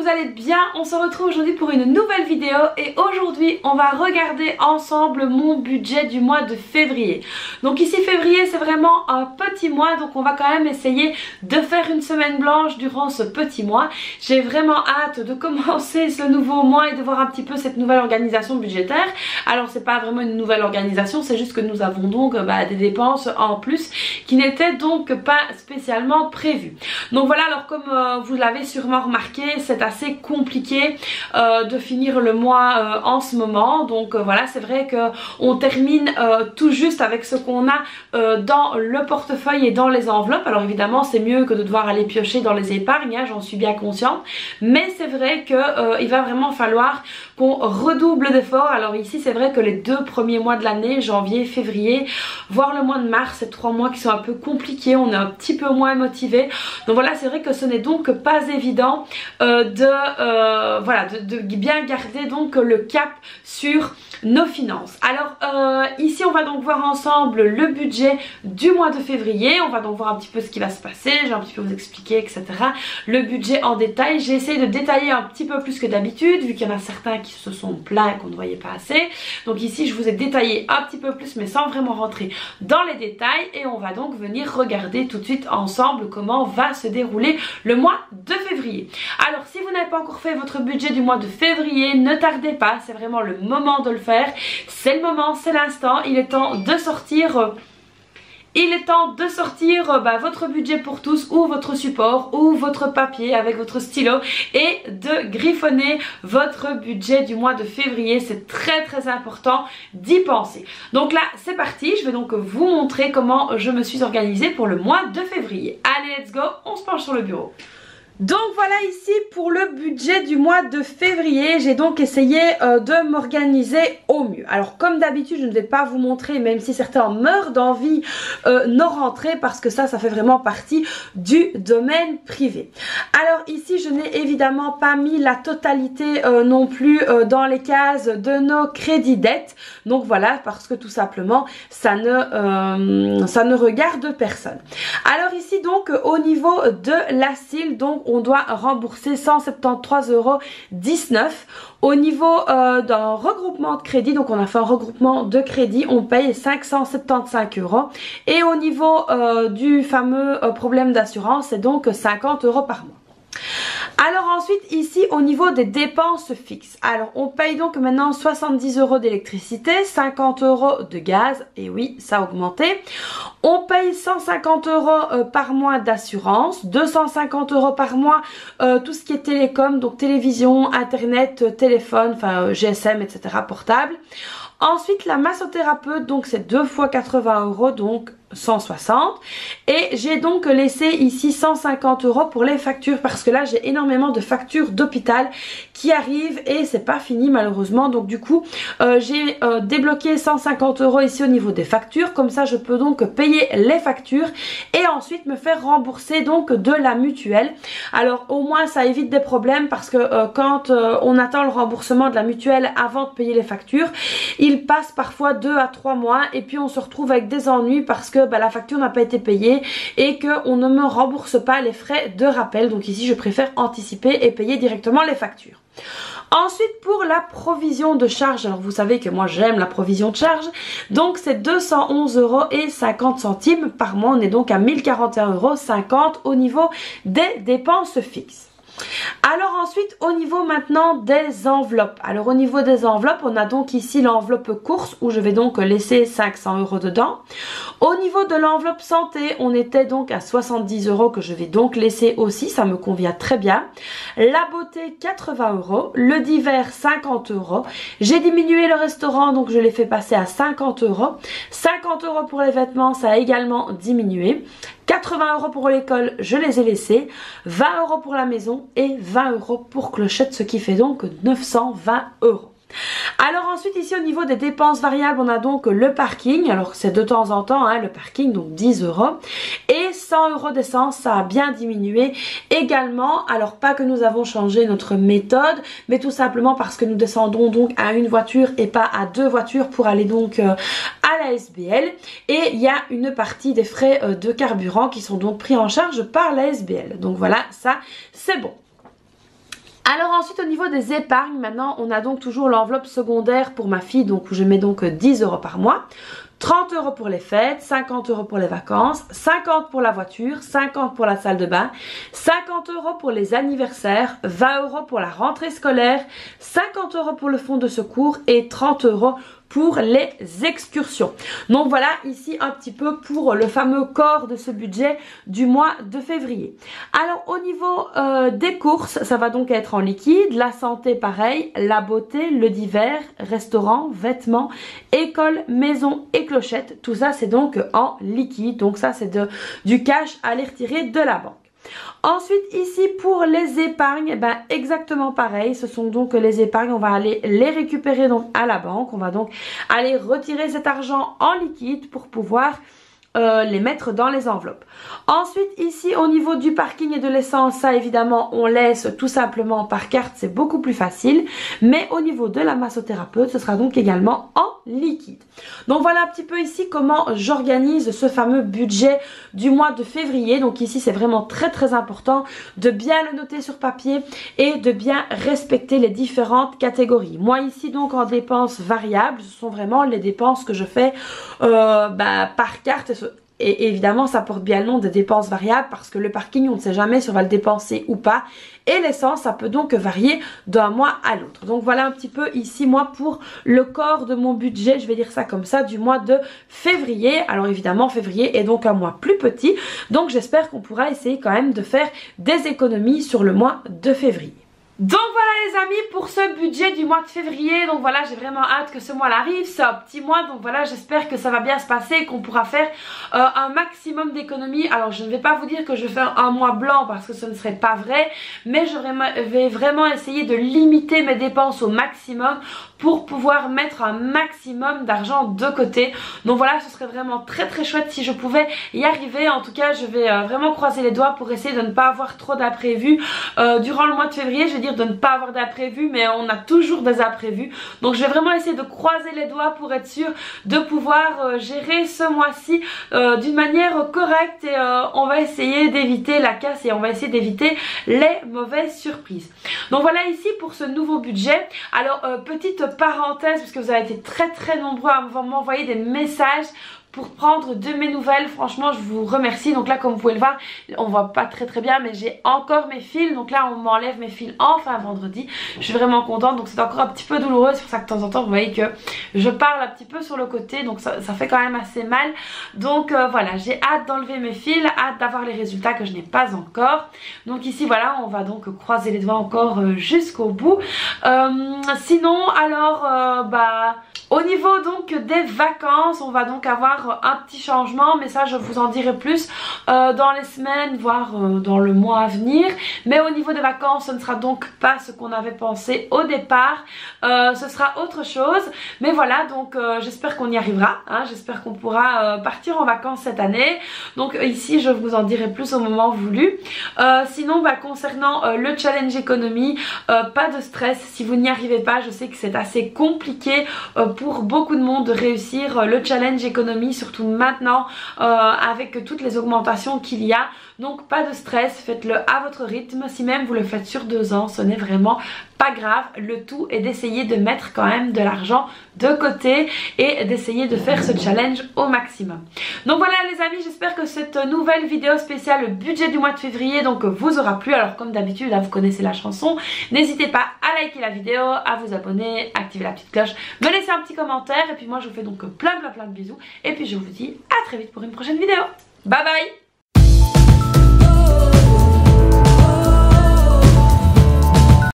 vous allez bien. On se retrouve aujourd'hui pour une nouvelle vidéo et aujourd'hui on va regarder ensemble mon budget du mois de février. Donc ici février c'est vraiment un petit mois, donc on va quand même essayer de faire une semaine blanche durant ce petit mois. J'ai vraiment hâte de commencer ce nouveau mois et de voir un petit peu cette nouvelle organisation budgétaire. Alors c'est pas vraiment une nouvelle organisation, c'est juste que nous avons donc des dépenses en plus qui n'étaient donc pas spécialement prévues. Donc voilà, alors comme vous l'avez sûrement remarqué, c'est assez compliqué de finir le mois en ce moment. Donc voilà, c'est vrai que on termine tout juste avec ce qu'on a dans le portefeuille et dans les enveloppes. Alors évidemment c'est mieux que de devoir aller piocher dans les épargnes, hein, j'en suis bien consciente, mais c'est vrai que il va vraiment falloir qu'on redouble d'efforts. Alors ici c'est vrai que les deux premiers mois de l'année, janvier, février, voire le mois de mars, c'est 3 mois qui sont un peu compliqués, on est un petit peu moins motivé. Donc voilà, c'est vrai que ce n'est donc pas évident de bien garder donc le cap sur nos finances. Alors ici on va donc voir ensemble le budget du mois de février. On va donc voir un petit peu ce qui va se passer, je vais un petit peu vous expliquer, etc. Le budget en détail, j'ai essayé de détailler un petit peu plus que d'habitude vu qu'il y en a certains qui se sont plaints qu'on ne voyait pas assez. Donc ici je vous ai détaillé un petit peu plus mais sans vraiment rentrer dans les détails, et on va donc venir regarder tout de suite ensemble comment va se dérouler le mois de février. Alors si vous n'avez pas encore fait votre budget du mois de février, ne tardez pas, c'est vraiment le moment de le faire. C'est le moment, c'est l'instant, il est temps de sortir votre budget pour tous, ou votre support, ou votre papier avec votre stylo, et de griffonner votre budget du mois de février. C'est très important d'y penser. Donc là c'est parti, je vais donc vous montrer comment je me suis organisée pour le mois de février. Allez, let's go, on se penche sur le bureau. Donc voilà, ici pour le budget du mois de février, j'ai donc essayé de m'organiser au mieux. Alors comme d'habitude, je ne vais pas vous montrer, même si certains meurent d'envie, nos rentrées, parce que ça fait vraiment partie du domaine privé. Alors ici, je n'ai évidemment pas mis la totalité non plus dans les cases de nos crédits dettes. Donc voilà, parce que tout simplement, ça ne regarde personne. Alors ici donc, au niveau de l'ACIL, donc on doit rembourser 173,19 €. Au niveau d'un regroupement de crédit, donc on a fait un regroupement de crédit, on paye 575 €. Et au niveau du fameux problème d'assurance, c'est donc 50 € par mois. Alors ensuite ici au niveau des dépenses fixes, alors on paye donc maintenant 70 € d'électricité, 50 € de gaz, et oui ça a augmenté. On paye 150 € par mois d'assurance, 250 € par mois tout ce qui est télécom, donc télévision, internet, téléphone, enfin GSM, etc. portable. Ensuite la massothérapeute, donc c'est 2 fois 80 €, donc 160, et j'ai donc laissé ici 150 € pour les factures, parce que là j'ai énormément de factures d'hôpital qui arrivent et c'est pas fini malheureusement. Donc du coup j'ai débloqué 150 € ici au niveau des factures, comme ça je peux donc payer les factures et ensuite me faire rembourser donc de la mutuelle. Alors au moins ça évite des problèmes, parce que quand on attend le remboursement de la mutuelle avant de payer les factures, il passe parfois 2 à 3 mois et puis on se retrouve avec des ennuis parce que la facture n'a pas été payée et qu'on ne me rembourse pas les frais de rappel. Donc ici je préfère anticiper et payer directement les factures. Ensuite pour la provision de charge, alors vous savez que moi j'aime la provision de charge, donc c'est 211,50 € par mois. On est donc à 1041,50 € au niveau des dépenses fixes. Alors ensuite au niveau maintenant des enveloppes, alors au niveau des enveloppes on a donc ici l'enveloppe course où je vais donc laisser 500 € dedans. Au niveau de l'enveloppe santé on était donc à 70 € que je vais donc laisser aussi, ça me convient très bien. La beauté 80 €, le divers 50 €, j'ai diminué le restaurant donc je l'ai fait passer à 50 €, 50 € pour les vêtements ça a également diminué. 80 € pour l'école, je les ai laissés, 20 € pour la maison et 20 € pour clochette, ce qui fait donc 920 €. Alors ensuite ici au niveau des dépenses variables on a donc le parking, alors c'est de temps en temps hein, le parking, donc 10 € et 100 € d'essence, ça a bien diminué également. Alors pas que nous avons changé notre méthode, mais tout simplement parce que nous descendons donc à une voiture et pas à 2 voitures pour aller donc à la SBL, et il y a une partie des frais de carburant qui sont donc pris en charge par la SBL. Donc voilà, ça c'est bon. Alors ensuite au niveau des épargnes, maintenant on a donc toujours l'enveloppe secondaire pour ma fille, donc où je mets donc 10 € par mois. 30 € pour les fêtes, 50 € pour les vacances, 50 € pour la voiture, 50 € pour la salle de bain, 50 € pour les anniversaires, 20 € pour la rentrée scolaire, 50 € pour le fonds de secours et 30 € pour les excursions. Donc voilà ici un petit peu pour le fameux corps de ce budget du mois de février. Alors au niveau des courses, ça va donc être en liquide, la santé pareil, la beauté, le divers, restaurant, vêtements, école, maison et clochette. Tout ça c'est donc en liquide, donc ça c'est du cash à aller retirer de la banque. Ensuite ici pour les épargnes, ben exactement pareil, ce sont donc les épargnes, on va aller les récupérer donc à la banque, on va donc aller retirer cet argent en liquide pour pouvoir les mettre dans les enveloppes. Ensuite ici au niveau du parking et de l'essence, ça évidemment on laisse tout simplement par carte, c'est beaucoup plus facile, mais au niveau de la massothérapeute ce sera donc également en liquide. Donc voilà un petit peu ici comment j'organise ce fameux budget du mois de février. Donc ici c'est vraiment très important de bien le noter sur papier et de bien respecter les différentes catégories. Moi ici donc en dépenses variables, ce sont vraiment les dépenses que je fais par carte. Et évidemment ça porte bien le nom des dépenses variables parce que le parking on ne sait jamais si on va le dépenser ou pas, et l'essence ça peut donc varier d'un mois à l'autre. Donc voilà un petit peu ici moi pour le corps de mon budget, je vais dire ça comme ça, du mois de février. Alors évidemment février est donc un mois plus petit, donc j'espère qu'on pourra essayer quand même de faire des économies sur le mois de février. Donc voilà les amis pour ce budget du mois de février. Donc voilà, j'ai vraiment hâte que ce mois-là arrive, c'est un petit mois, donc voilà, j'espère que ça va bien se passer et qu'on pourra faire un maximum d'économies. Alors je ne vais pas vous dire que je fais un mois blanc parce que ce ne serait pas vrai, mais je vais vraiment essayer de limiter mes dépenses au maximum pour pouvoir mettre un maximum d'argent de côté. Donc voilà, ce serait vraiment très chouette si je pouvais y arriver. En tout cas je vais vraiment croiser les doigts pour essayer de ne pas avoir trop d'imprévus durant le mois de février. Je vais dire de ne pas avoir d'imprévus, mais on a toujours des imprévus, donc je vais vraiment essayer de croiser les doigts pour être sûr de pouvoir gérer ce mois-ci d'une manière correcte, et on va essayer d'éviter la casse et on va essayer d'éviter les mauvaises surprises. Donc voilà ici pour ce nouveau budget. Alors petite parenthèse, parce que vous avez été très nombreux à m'envoyer des messages pour prendre de mes nouvelles, franchement je vous remercie. Donc là comme vous pouvez le voir, on voit pas très bien, mais j'ai encore mes fils, donc là on m'enlève mes fils enfin vendredi, je suis vraiment contente. Donc c'est encore un petit peu douloureux, c'est pour ça que de temps en temps vous voyez que je parle un petit peu sur le côté, donc ça fait quand même assez mal. Donc voilà, j'ai hâte d'enlever mes fils, hâte d'avoir les résultats que je n'ai pas encore. Donc ici voilà, on va donc croiser les doigts encore jusqu'au bout. Sinon alors au niveau donc des vacances, on va donc avoir un petit changement, mais ça je vous en dirai plus dans les semaines, voire dans le mois à venir. Mais au niveau des vacances, ce ne sera donc pas ce qu'on avait pensé au départ, ce sera autre chose. Mais voilà, donc j'espère qu'on y arrivera, hein, j'espère qu'on pourra partir en vacances cette année. Donc ici je vous en dirai plus au moment voulu. Sinon concernant le challenge économie, pas de stress si vous n'y arrivez pas. Je sais que c'est assez compliqué pour beaucoup de monde de réussir le challenge économie, surtout maintenant avec toutes les augmentations qu'il y a. Donc pas de stress, faites-le à votre rythme. Si même vous le faites sur 2 ans, ce n'est vraiment pas grave. Le tout est d'essayer de mettre quand même de l'argent de côté et d'essayer de faire ce challenge au maximum. Donc voilà les amis, j'espère que cette nouvelle vidéo spéciale budget du mois de février donc vous aura plu. Alors comme d'habitude, vous connaissez la chanson, n'hésitez pas à liker la vidéo, à vous abonner, activer la petite cloche, me laisser un petit commentaire, et puis moi je vous fais donc plein de bisous, et puis je vous dis à très vite pour une prochaine vidéo. Bye bye.